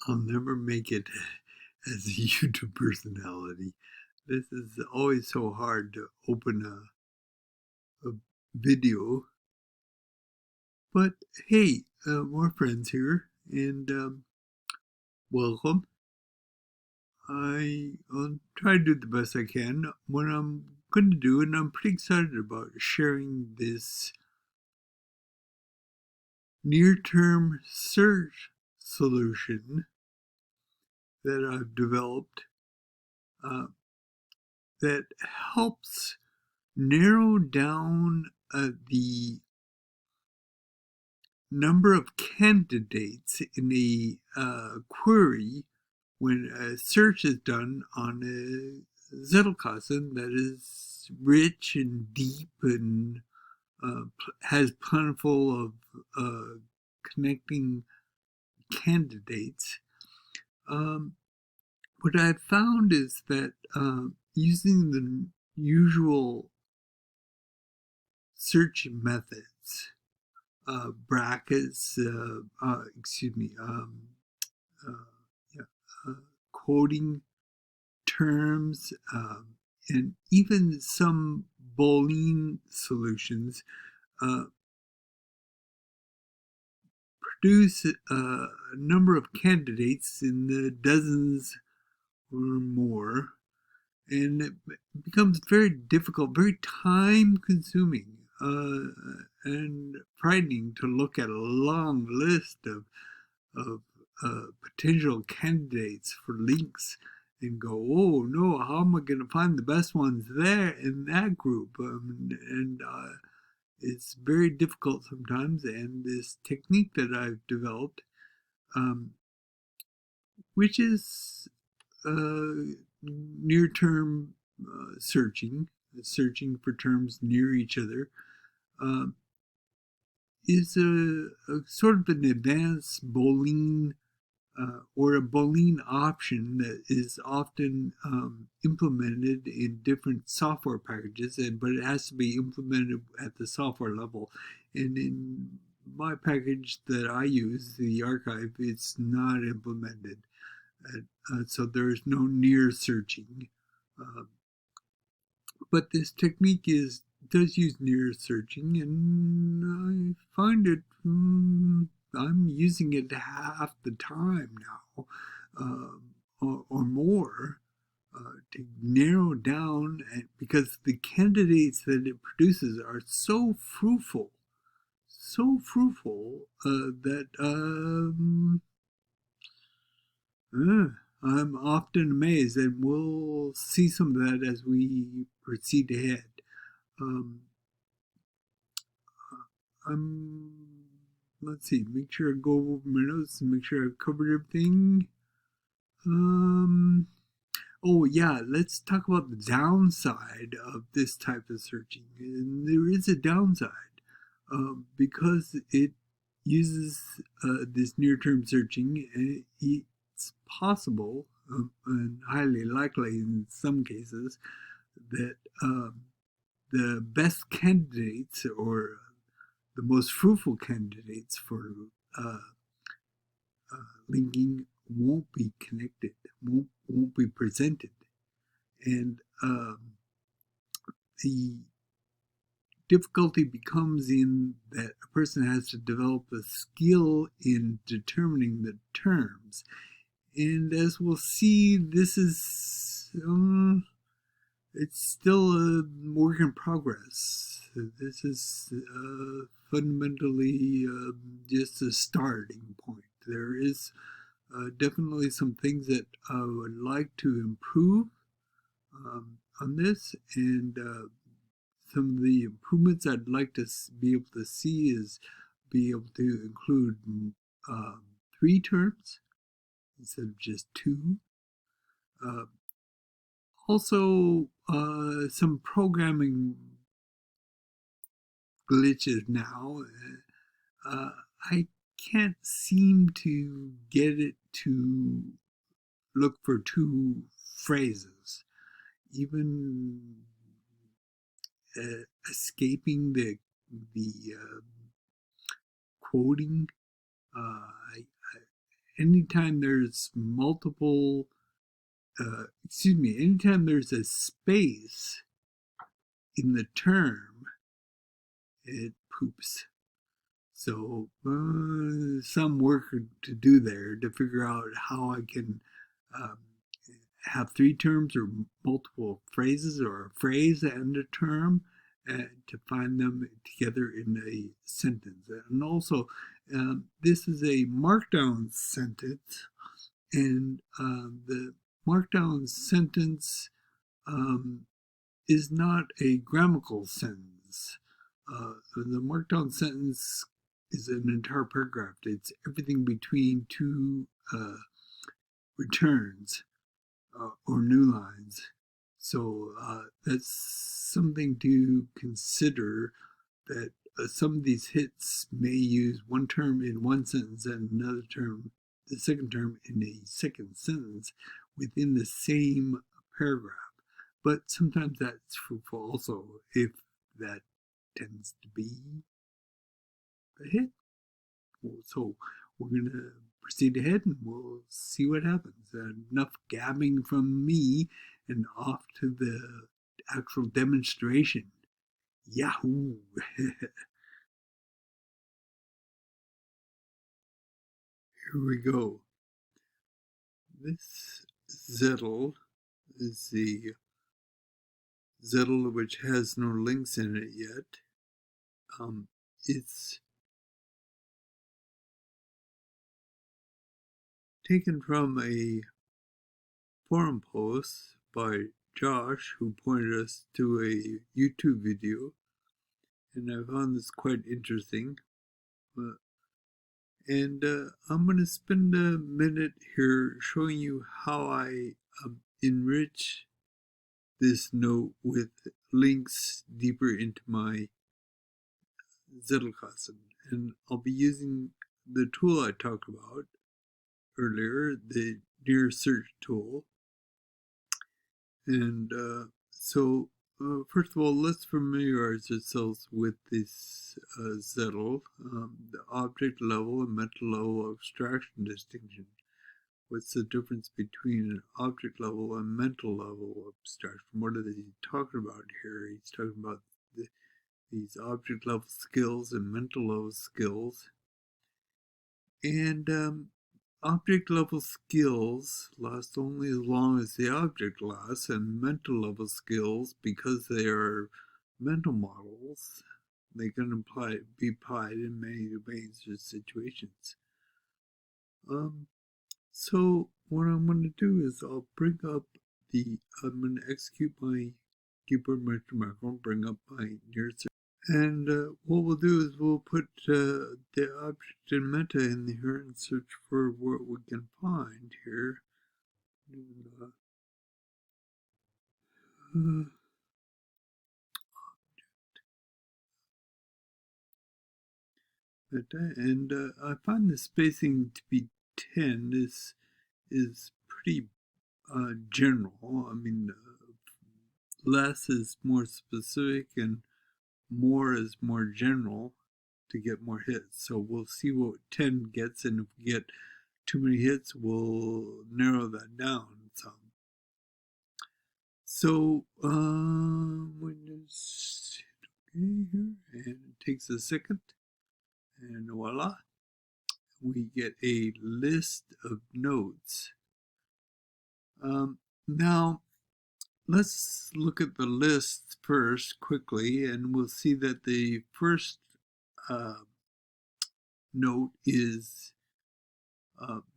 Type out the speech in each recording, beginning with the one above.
I'll never make it as a YouTube personality. This is always so hard to open a video. But hey, more friends here, and welcome. I'll try to do the best I can. What I'm going to do, and I'm pretty excited about sharing this near-term search solution that I've developed uh, that helps narrow down the number of candidates in a query when a search is done on a zettelkasten that is rich and deep and has plentiful of connecting candidates. Um, what I've found is that using the usual search methods, brackets, uh, yeah, uh, quoting terms, and even some Boolean solutions uh, produce a number of candidates in the dozens or more, and it becomes very difficult, very time consuming, and frightening to look at a long list of potential candidates for links and go, oh no, how am I going to find the best ones there in that group? And it's very difficult sometimes. And this technique that I've developed, um, which is near term searching for terms near each other, um, is a sort of an advanced Boolean or a Boolean option that is often implemented in different software packages, but it has to be implemented at the software level. And in my package that I use, the archive, it's not implemented. So there's no near searching. Uh, but this technique does use near searching, and I find it I'm using it half the time now, or more, to narrow down, because the candidates that it produces are so fruitful that I'm often amazed, and we'll see some of that as we proceed ahead. Um, I'm let's see, make sure I go over my notes and make sure I've covered everything. Um, oh yeah, let's talk about the downside of this type of searching. And there is a downside because it uses this near-term searching. It's possible and highly likely in some cases that the best candidates or the most fruitful candidates for uh, linking won't be connected, won't be presented, and the difficulty becomes in that a person has to develop a skill in determining the terms. And as we'll see, this is it's still a work in progress. This is fundamentally just a starting point. There is definitely some things that I would like to improve on this, and some of the improvements I'd like to be able to see is be able to include um, 3 terms instead of just 2. Uh, Also, some programming glitches now. I can't seem to get it to look for 2 phrases, even escaping the quoting. anytime there's anytime there's a space in the term, it poops. So some work to do there to figure out how I can um, have three terms or multiple phrases or a phrase and a term to find them together in a sentence. And also, this is a markdown sentence, and the markdown sentence is not a grammatical sentence. The markdown sentence is an entire paragraph. It's everything between two returns or new lines. So that's something to consider, that some of these hits may use one term in one sentence and another term, the second term, in a second sentence within the same paragraph. But sometimes that's fruitful also if that tends to be a hit. So we're going to proceed ahead and we'll see what happens. Enough gabbing from me and off to the actual demonstration. Yahoo! Here we go. This zettel is the zettel which has no links in it yet. It's taken from a forum post by Josh, who pointed us to a YouTube video, and I found this quite interesting. And I'm going to spend a minute here showing you how I enrich this note with links deeper into my zettelkasten. And I'll be using the tool I talked about earlier, the near search tool. And first of all, let's familiarize ourselves with this zettel, the object level and mental level abstraction distinction. What's the difference between an object level and mental level abstraction? What are they talking about here? He's talking about these object level skills and mental level skills. And object level skills last only as long as the object lasts, and mental level skills, because they are mental models, they can be applied in many domains or situations. So what I'm going to do is I'm going to execute my keyboard macro, bring up my near search. And what we'll do is we'll put the object in meta in here and search for what we can find here. Meta, and I find the spacing to be 10 is pretty general. I mean, less is more specific and more is more general to get more hits. So we'll see what 10 gets, and if we get too many hits, we'll narrow that down some. So Windows okay here, and it takes a second, and voila, we get a list of notes. Now let's look at the list first quickly, and we'll see that the first note is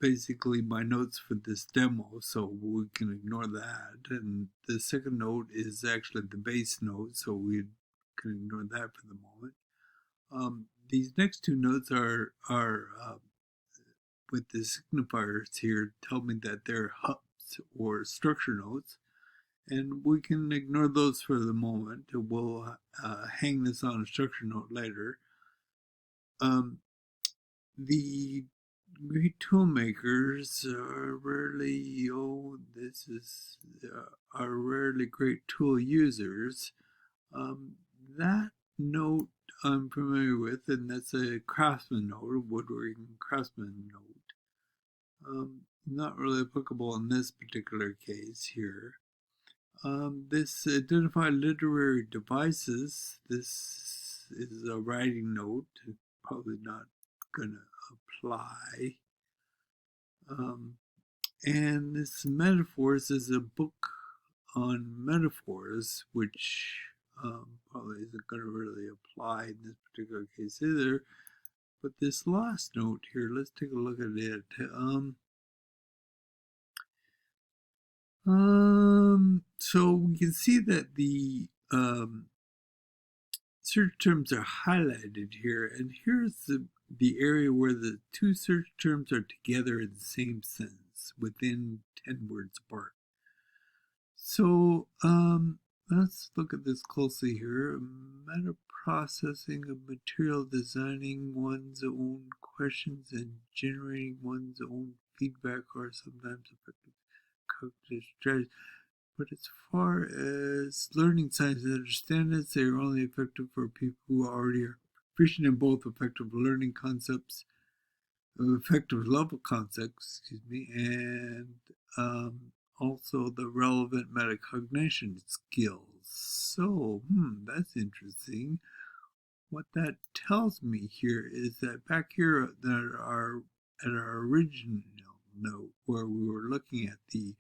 basically my notes for this demo, so we can ignore that. And the second note is actually the base note, so we can ignore that for the moment. These next two notes are with the signifiers here, tell me that they're hubs or structure notes, and we can ignore those for the moment. We'll hang this on a structure note later. The great tool makers are rarely, are rarely great tool users. That note I'm familiar with, and that's a craftsman note, a woodworking craftsman note. Not really applicable in this particular case here. This identify literary devices. This is a writing note. Probably not going to apply. And this metaphors is a book on metaphors, which probably isn't going to really apply in this particular case either. But this last note here, let's take a look at it. So we can see that the search terms are highlighted here, and here's the area where the two search terms are together in the same sentence within 10 words apart. So let's look at this closely here. Meta processing of material, designing one's own questions and generating one's own feedback are sometimes effective cognitive strategies. But as far as learning science and understand it, they are only effective for people who already are proficient in both effective learning concepts, effective level concepts, and also the relevant metacognition skills. So, that's interesting. What that tells me here is that back here at our original note where we were looking at the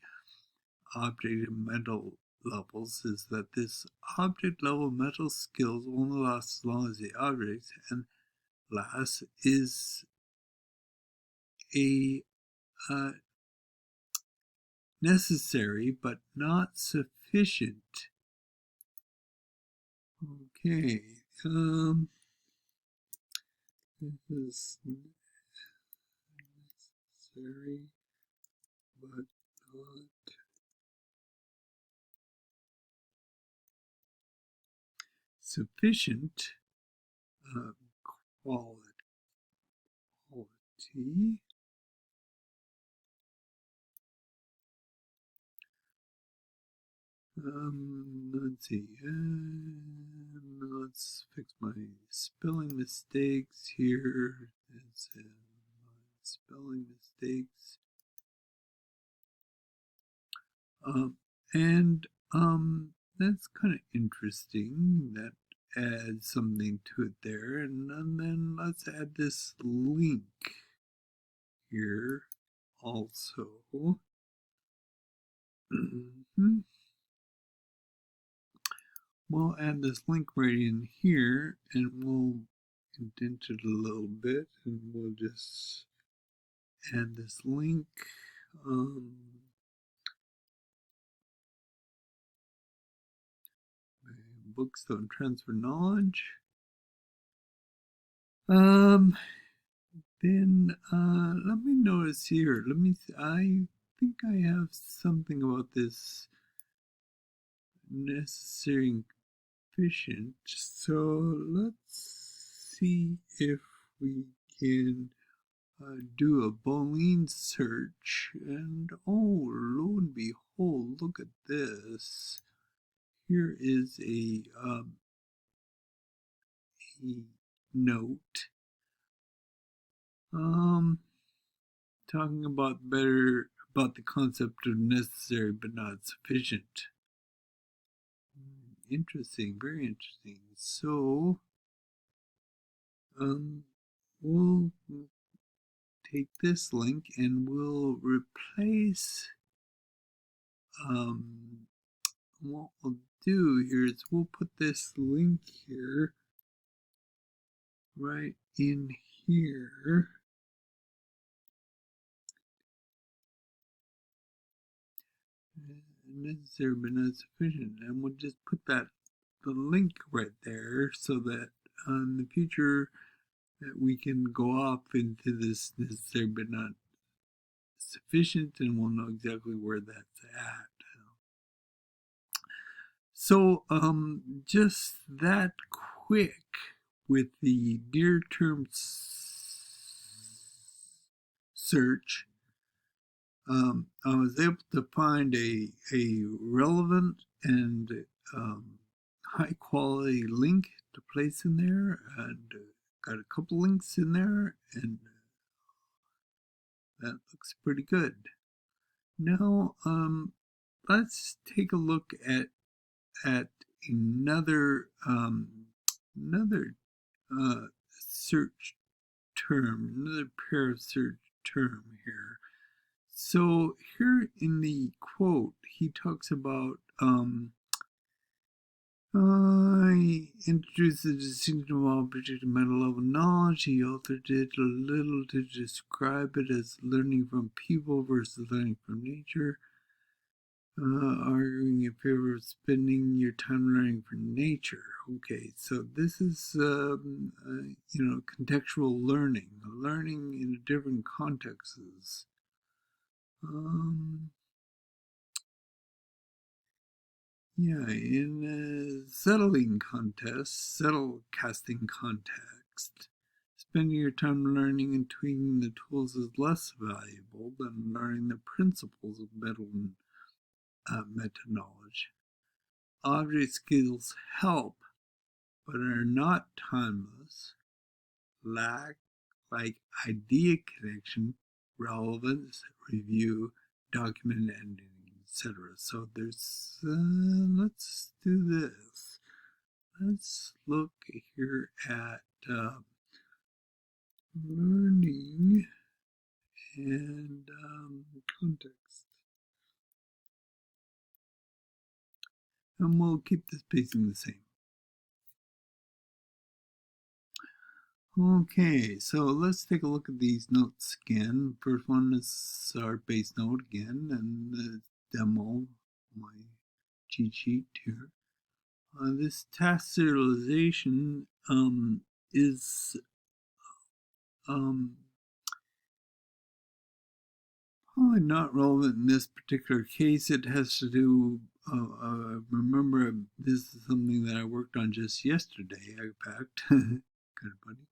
object and mental levels, is that this object level mental skills only last as long as the object, and last is a necessary but not sufficient. Okay, this is necessary but not sufficient quality. Let's see. Let's fix my spelling mistakes here. It's spelling mistakes. And that's kind of interesting. That adds something to it there. And then let's add this link here also. We'll add this link right in here, and we'll indent it a little bit, and we'll just add this link. Books don't transfer knowledge. Then let me notice here. Let me see. I think I have something about this necessary and efficient. So let's see if we can do a Boolean search. And oh, lo and behold, look at this. Here is a note talking about the concept of necessary but not sufficient. Interesting, very interesting. So we'll take this link and we'll replace what we'll do here is we'll put this link here right in here. Necessary but not sufficient, and we'll just put the link right there so that in the future that we can go off into this necessary but not sufficient, and we'll know exactly where that's at. So just that quick with the near term search, I was able to find a relevant and high quality link to place in there, and got a couple links in there, and that looks pretty good. Now, let's take a look at another search term, another pair of search term here. So here in the quote, he talks about I introduced the distinction of all particular meta-level knowledge. He altered it a little to describe it as learning from people versus learning from nature. Arguing in favor of spending your time learning from nature. Okay, so this is, contextual learning in different contexts. In a zettelkasten context, spending your time learning and tweaking the tools is less valuable than learning the principles of meta-knowledge. Object skills help, but are not timeless, lack idea connection, relevance, review, document ending, etc. So there's, let's do this. Let's look here at learning and context. And we'll keep the spacing the same. Okay, so let's take a look at these notes again. First one is our base note again, and the demo, my cheat sheet here. This task serialization is probably not relevant in this particular case. It has to do, remember, this is something that I worked on just yesterday, I packed, kind of funny.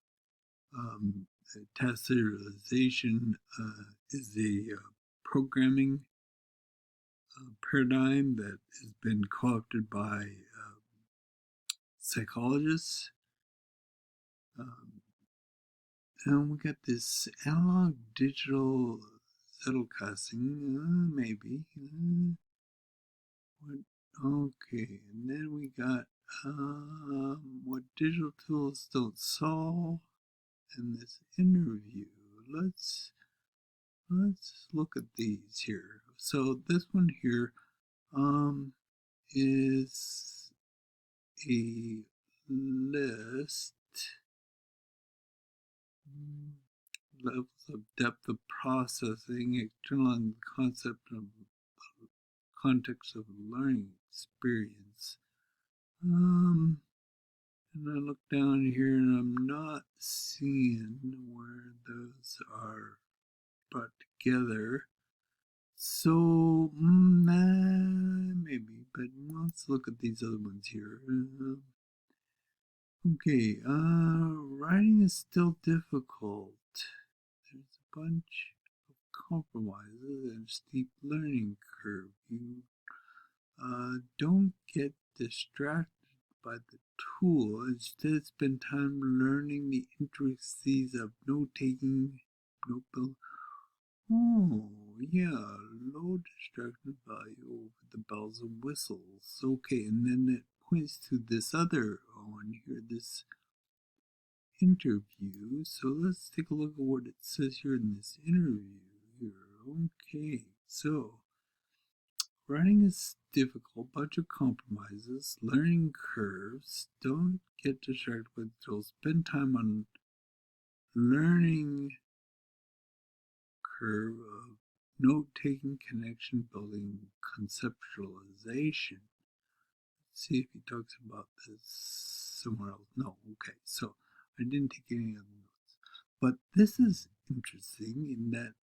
Task serialization is a programming paradigm that has been co-opted by psychologists. And we got this analog digital zettelkasten, maybe. Okay, and then we got what digital tools don't solve, and this interview. Let's look at these here. So this one here is a list, levels of depth of processing, external and concept of context of learning experience. And I look down here and I'm not seeing where those are brought together. So, maybe, but let's look at these other ones here. Okay, writing is still difficult. There's a bunch of compromises and a steep learning curve. You don't get distracted by the tool. Instead, spend time learning the intricacies of note-taking, note-building. Oh, yeah, low distraction value over the bells and whistles. Okay, and then it points to this other one here, this interview. So let's take a look at what it says here in this interview here. Okay, so writing is difficult, bunch of compromises, learning curves, don't get distracted with the tools, spend time on learning curve of note-taking, connection building, conceptualization. Let's see if he talks about this somewhere else. No, okay, so I didn't take any of the notes. But this is interesting in that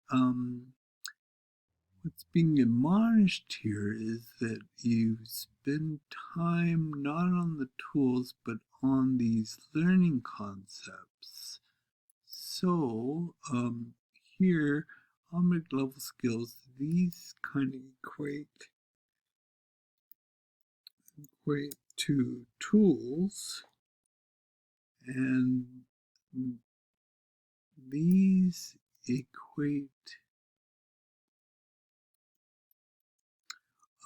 what's being admonished here is that you spend time not on the tools but on these learning concepts. So here, object level skills, these kind of equate to tools, and these equate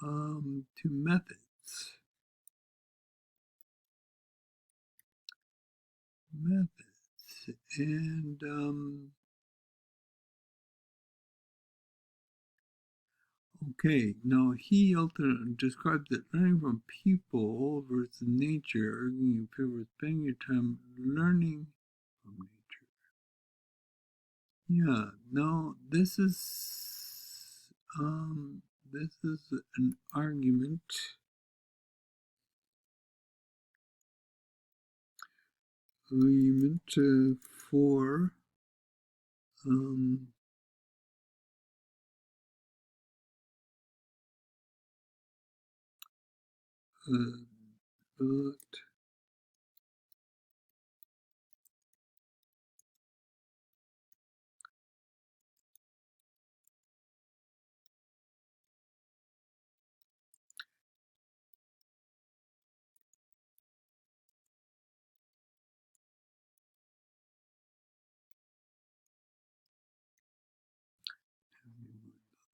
to methods. And okay, now he ultimately describes that learning from people versus nature, arguing in favor of spending your time learning from nature. Yeah, no, this is an argument for um, but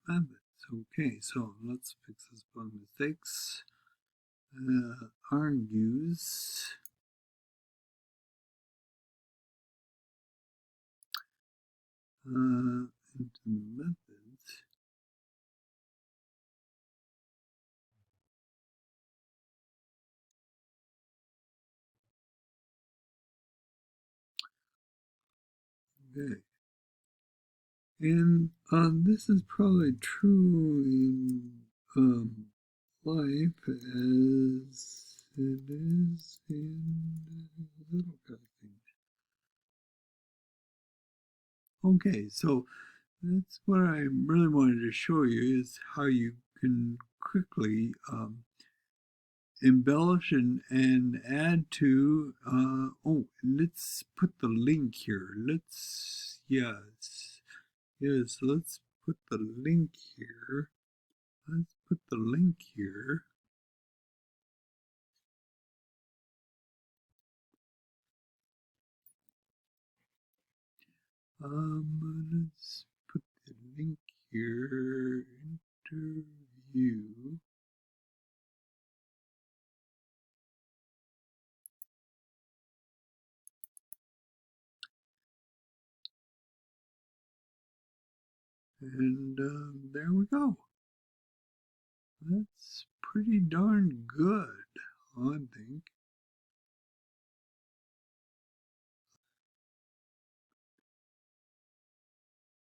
methods. Okay, so let's fix this bug mistakes. Argues into the methods. Okay. And this is probably true in life as it is in zettelkasten. Okay, so that's what I really wanted to show you is how you can quickly embellish and add to, let's put the link here. Yes, let's put the link here. Let's put the link here. Let's put the link here. Interview. And there we go. That's pretty darn good, I think.